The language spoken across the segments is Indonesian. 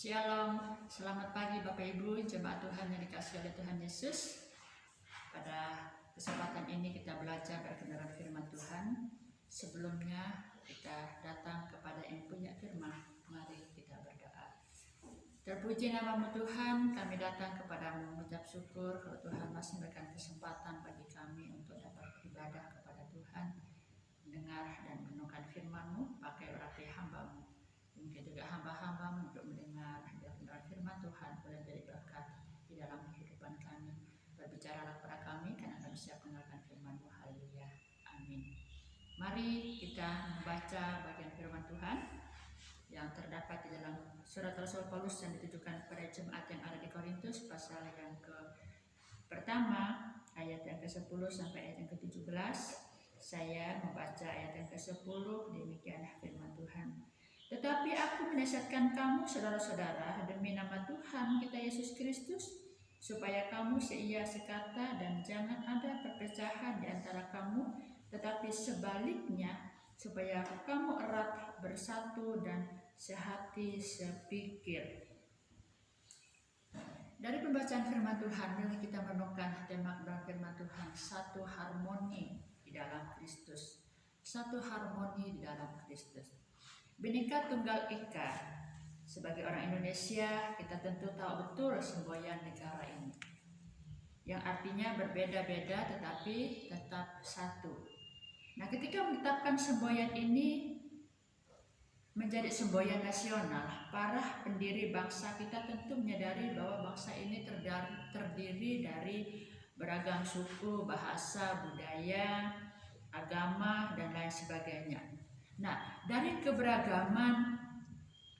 Shalom, selamat pagi Bapak Ibu, jemaat Tuhan yang dikasihi oleh Tuhan Yesus. Pada kesempatan ini kita belajar dari kebenaran firman Tuhan. Sebelumnya kita datang kepada yang punya firman. Mari kita berdoa. Terpuji namamu Tuhan, kami datang kepadamu mengucap syukur kalau Tuhan masih memberikan kesempatan bagi kami untuk dapat beribadah kepada Tuhan, mendengar dan merenungkan firman-Mu, pakai hati hamba-Mu. Mungkin juga hamba-hamba untuk mendengar kebenaran firman Tuhan boleh jadi berkat di dalam kehidupan kami. Berbicaralah kepada kami karena kami siap mendengarkan firman-Mu. Haleluya. Amin. Mari kita membaca bagian firman Tuhan yang terdapat di dalam surat Rasul Paulus yang ditujukan kepada jemaat yang ada di Korintus, pasal yang pertama ayat yang ke-10 sampai ayat yang ke-17. Saya membaca ayat yang ke-10. Demikian firman Tuhan. Tetapi aku menasihatkan kamu saudara-saudara demi nama Tuhan kita Yesus Kristus, supaya kamu seia sekata dan jangan ada perpecahan di antara kamu, tetapi sebaliknya supaya kamu erat bersatu dan sehati sepikir. Dari pembacaan firman Tuhan, mari kita merenungkan tema dalam firman Tuhan, satu harmoni di dalam Kristus. Satu harmoni di dalam Kristus. Bhinneka Tunggal Ika. Sebagai orang Indonesia, kita tentu tahu betul semboyan negara ini, yang artinya berbeda-beda tetapi tetap satu. Nah, ketika menetapkan semboyan ini menjadi semboyan nasional, para pendiri bangsa kita tentu menyadari bahwa bangsa ini terdiri dari beragam suku, bahasa, budaya, agama, dan lain sebagainya. Nah, dari keberagaman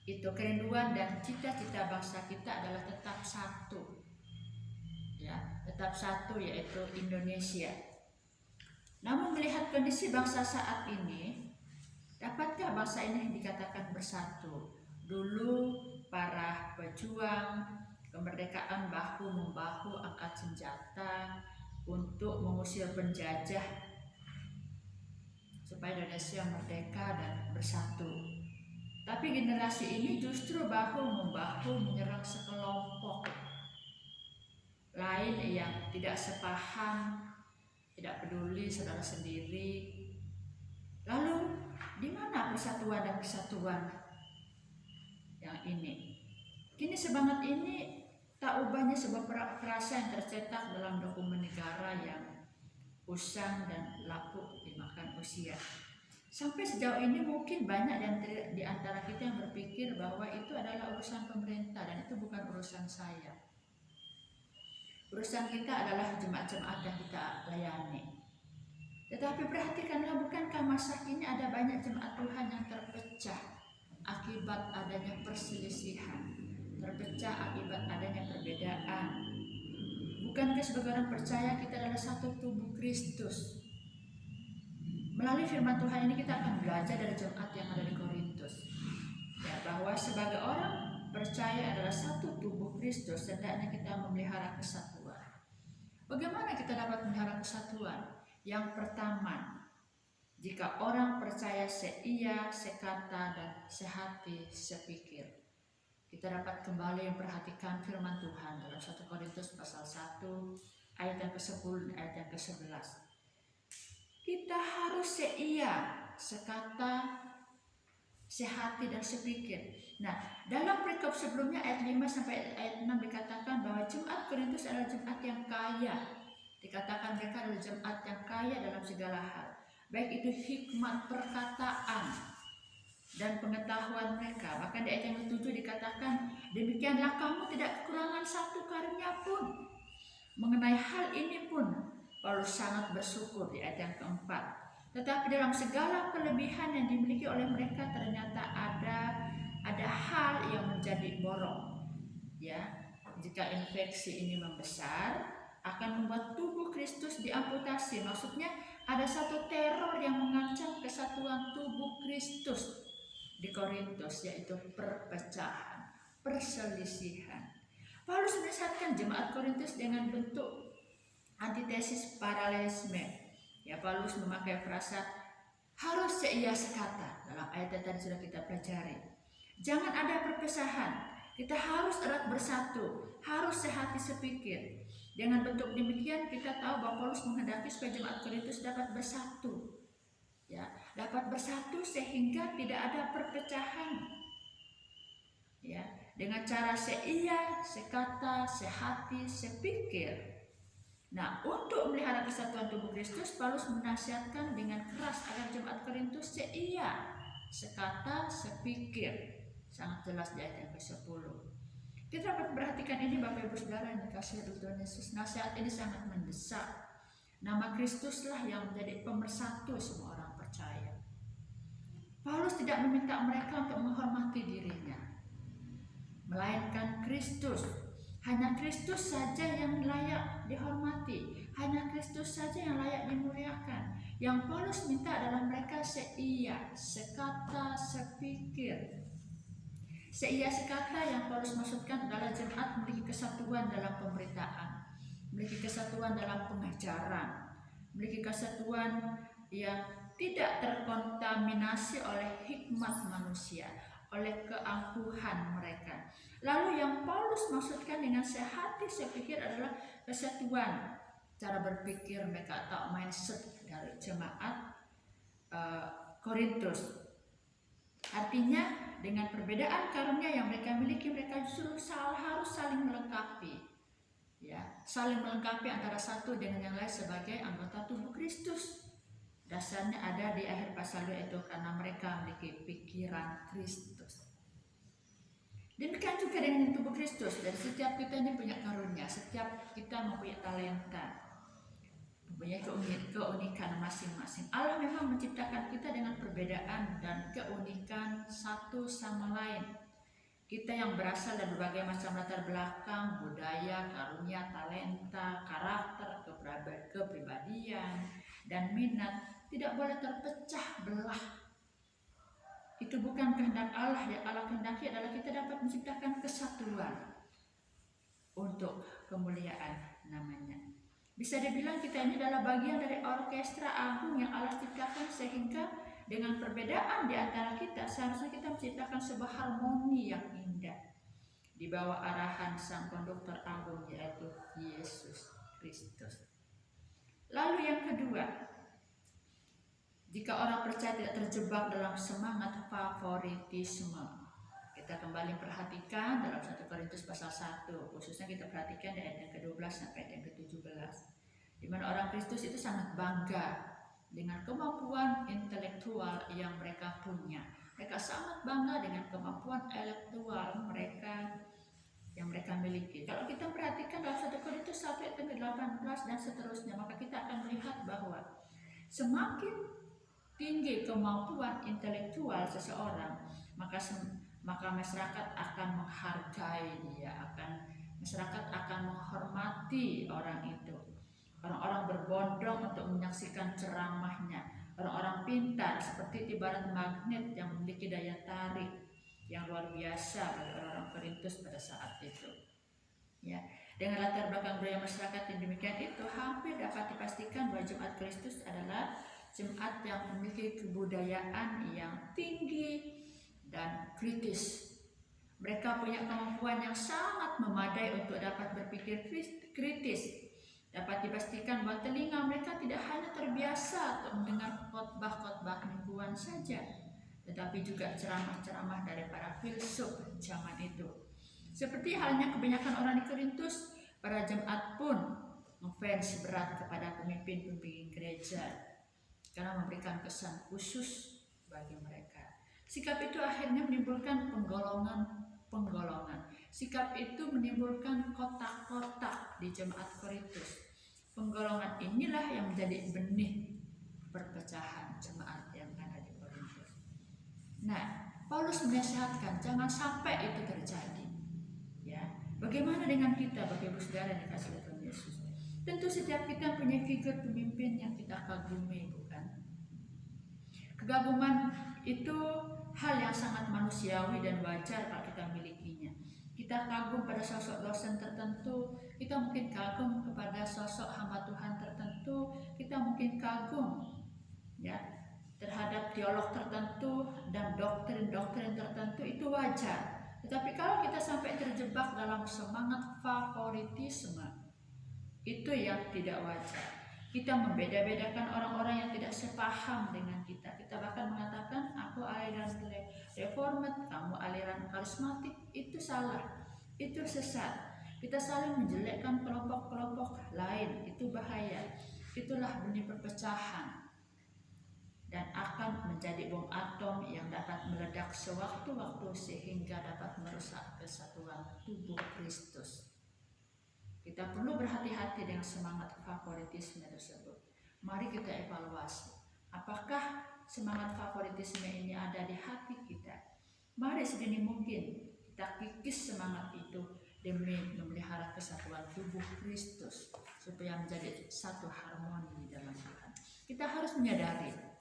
itu, kerinduan dan cita-cita bangsa kita adalah tetap satu, ya, tetap satu, yaitu Indonesia. Namun melihat kondisi bangsa saat ini, dapatkah bangsa ini dikatakan bersatu? Dulu para pejuang kemerdekaan bahu membahu angkat senjata untuk mengusir penjajah supaya Indonesia merdeka dan bersatu. Tapi generasi ini justru bahu-membahu menyerang sekelompok lain yang tidak sepaham, tidak peduli saudara sendiri. Lalu di mana persatuan dan kesatuan yang ini? Kini semangat ini tak ubahnya sebuah frasa yang tercetak dalam dokumen negara yang usang dan lapuk dimakan usia. Sampai sejauh ini mungkin banyak di antara kita yang berpikir bahwa itu adalah urusan pemerintah dan itu bukan urusan saya. Urusan kita adalah jemaat-jemaat yang kita layani. Tetapi perhatikanlah, bukankah masa kini ada banyak jemaat Tuhan yang terpecah akibat adanya perselisihan, terpecah akibat adanya perbedaan. Bukankah sebagai orang percaya kita adalah satu tubuh Kristus? Melalui firman Tuhan ini kita akan belajar dari jemaat yang ada di Korintus, ya, bahwa sebagai orang percaya adalah satu tubuh Kristus, hendaknya kita memelihara kesatuan. Bagaimana kita dapat memelihara kesatuan? Yang pertama, jika orang percaya seia, sekata, dan sehati, sepikir. Kita dapat kembali memperhatikan firman Tuhan dalam 1 Korintus pasal 1 ayat yang ke-10 dan ayat yang ke-11. Kita harus seia, sekata, sehati, dan sepikir. Nah, dalam perikop sebelumnya ayat 5 sampai ayat 6 dikatakan bahwa jemaat Korintus adalah jemaat yang kaya. Dikatakan mereka adalah jemaat yang kaya dalam segala hal, baik itu hikmat perkataan dan pengetahuan mereka. Bahkan di ayat yang ke-7 dikatakan, demikianlah kamu tidak kekurangan satu karunia pun. Mengenai hal ini pun Paulus sangat bersyukur di ayat yang ke-4. Tetapi dalam segala kelebihan yang dimiliki oleh mereka ternyata ada hal yang menjadi borok. Ya, jika infeksi ini membesar akan membuat tubuh Kristus diamputasi. Maksudnya ada satu teror yang mengancam kesatuan tubuh Kristus di Korintus, yaitu perpecahan, perselisihan. Paulus menasihatkan jemaat Korintus dengan bentuk antitesis paralelisme. Ya, Paulus memakai frasa harus seia sekata dalam ayat yang tadi sudah kita pelajari. Jangan ada perpecahan, Kita harus erat bersatu, harus sehati sepikir. Dengan bentuk demikian kita tahu bahwa Paulus menghendaki supaya jemaat Korintus dapat bersatu. Ya, dapat bersatu sehingga tidak ada perpecahan. Ya, dengan cara seia, sekata, sehati, sepikir. Nah, untuk memelihara kesatuan tubuh Kristus, Paulus menasihatkan dengan keras agar jemaat Korintus seia, sekata, sepikir. Sangat jelas di ayat yang ke-10. Kita dapat perhatikan ini Bapak Ibu Saudara yang dikasihi Tuhan Yesus. Nasihat ini sangat mendesak. Nama Kristuslah yang menjadi pemersatu semua orang percaya. Paulus tidak meminta mereka untuk menghormati dirinya, melainkan Kristus. Hanya Kristus saja yang layak dihormati, hanya Kristus saja yang layak dimuliakan. Yang Paulus minta adalah mereka seia, sekata, sepikir. Seia sekata yang Paulus maksudkan adalah jemaat memiliki kesatuan dalam pemberitaan, memiliki kesatuan dalam pengajaran, memiliki kesatuan yang tidak terkontaminasi oleh hikmat manusia, oleh keangkuhan mereka. Lalu yang Paulus maksudkan dengan sehati sepikir adalah kesatuan cara berpikir mereka atau mindset dari jemaat Korintus. Artinya dengan perbedaan karunia yang mereka miliki, mereka justru harus saling melengkapi, ya, saling melengkapi antara satu dengan yang lain sebagai anggota tubuh Kristus. Dasarnya ada di akhir pasal 2 itu, karena mereka memiliki pikiran Kristus. Demikian juga dengan tubuh Kristus. Dan setiap kita ini punya karunia, setiap kita mempunyai talenta, mempunyai keunikan masing-masing. Allah memang menciptakan kita dengan perbedaan dan keunikan satu sama lain. Kita yang berasal dari berbagai macam latar belakang, budaya, karunia, talenta, karakter, kepribadian, dan minat tidak boleh terpecah belah. Itu bukan kehendak Allah. Yang Allah kehendaki adalah kita dapat menciptakan kesatuan untuk kemuliaan namanya. Bisa dibilang kita ini adalah bagian dari orkestra agung yang Allah ciptakan, sehingga dengan perbedaan di antara kita seharusnya kita menciptakan sebuah harmoni yang indah di bawah arahan sang konduktor agung, yaitu Yesus Kristus. Lalu yang kedua, jika orang percaya tidak terjebak dalam semangat favoritisme, kita kembali perhatikan dalam 1 Korintus pasal 1, khususnya kita perhatikan di ayat yang ke-12 sampai ayat yang ke-17, di mana orang Kristus itu sangat bangga dengan kemampuan intelektual yang mereka punya. Mereka sangat bangga dengan kemampuan intelektual mereka yang mereka miliki. Kalau kita perhatikan dalam 1 Korintus 1 ayat ke-18 dan seterusnya, maka kita akan melihat bahwa semakin tinggi kemampuan intelektual seseorang, maka masyarakat akan menghargai dia, masyarakat akan menghormati orang itu. Orang-orang berbondong untuk menyaksikan ceramahnya. Orang-orang pintar seperti ibarat magnet yang memiliki daya tarik yang luar biasa bagi orang-orang Korintus pada saat itu. Ya, dengan latar belakang budaya masyarakat yang demikian itu, hampir dapat dipastikan bahwa jemaat Kristus adalah jemaat yang memiliki kebudayaan yang tinggi dan kritis. Mereka punya kemampuan yang sangat memadai untuk dapat berpikir kritis. Dapat dipastikan bahwa telinga mereka tidak hanya terbiasa untuk mendengar khotbah-khotbah mingguan saja, tetapi juga ceramah-ceramah dari para filsuf zaman itu. Seperti halnya kebanyakan orang di Korintus, para jemaat pun ngefans berat kepada pemimpin-pemimpin gereja karena memberikan kesan khusus bagi mereka. Sikap itu akhirnya menimbulkan penggolongan. Sikap itu menimbulkan kotak-kotak di jemaat Korintus. Penggolongan inilah yang menjadi benih perpecahan jemaat yang ada di Korintus. Nah, Paulus menasihatkan jangan sampai itu terjadi. Ya, bagaimana dengan kita, Bapak Ibu Saudara yang dikasihi Tuhan Yesus? Tentu setiap kita punya figur pemimpin yang kita kagumi, bukan? Kegaguman itu hal yang sangat manusiawi dan wajar kalau kita milikinya. Kita kagum pada sosok dosen tertentu, kita mungkin kagum kepada sosok hamba Tuhan tertentu, kita mungkin kagum ya terhadap teolog tertentu dan doktrin-doktrin tertentu, itu wajar. Tetapi kalau kita sampai terjebak dalam semangat favoritisme, itu yang tidak wajar. Kita membeda-bedakan orang-orang yang tidak sepaham dengan kita. Kita bahkan mengatakan, aku aliran reformat, kamu aliran karismatik. Itu salah, itu sesat. Kita saling menjelekkan kelompok-kelompok lain, itu bahaya. Itulah benih perpecahan dan akan menjadi bom atom yang dapat meledak sewaktu-waktu sehingga dapat merusak kesatuan tubuh Kristus. Kita perlu berhati-hati dengan semangat favoritisme tersebut. Mari kita evaluasi, apakah semangat favoritisme ini ada di hati kita. Mari sedini mungkin kita kikis semangat itu demi memelihara kesatuan tubuh Kristus supaya menjadi satu harmoni di dalam Tuhan. Kita harus menyadari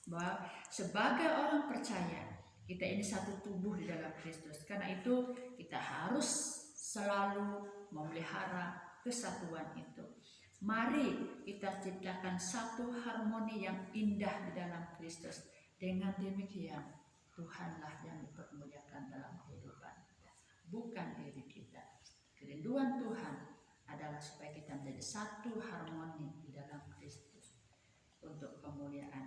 bahwa sebagai orang percaya kita ini satu tubuh di dalam Kristus. Karena itu kita harus selalu memelihara kesatuan itu. Mari kita ciptakan satu harmoni yang indah di dalam Kristus. Dengan demikian Tuhanlah yang dipermuliakan dalam kehidupan kita, bukan diri kita. Kerinduan Tuhan adalah supaya kita menjadi satu harmoni di dalam Kristus untuk kemuliaan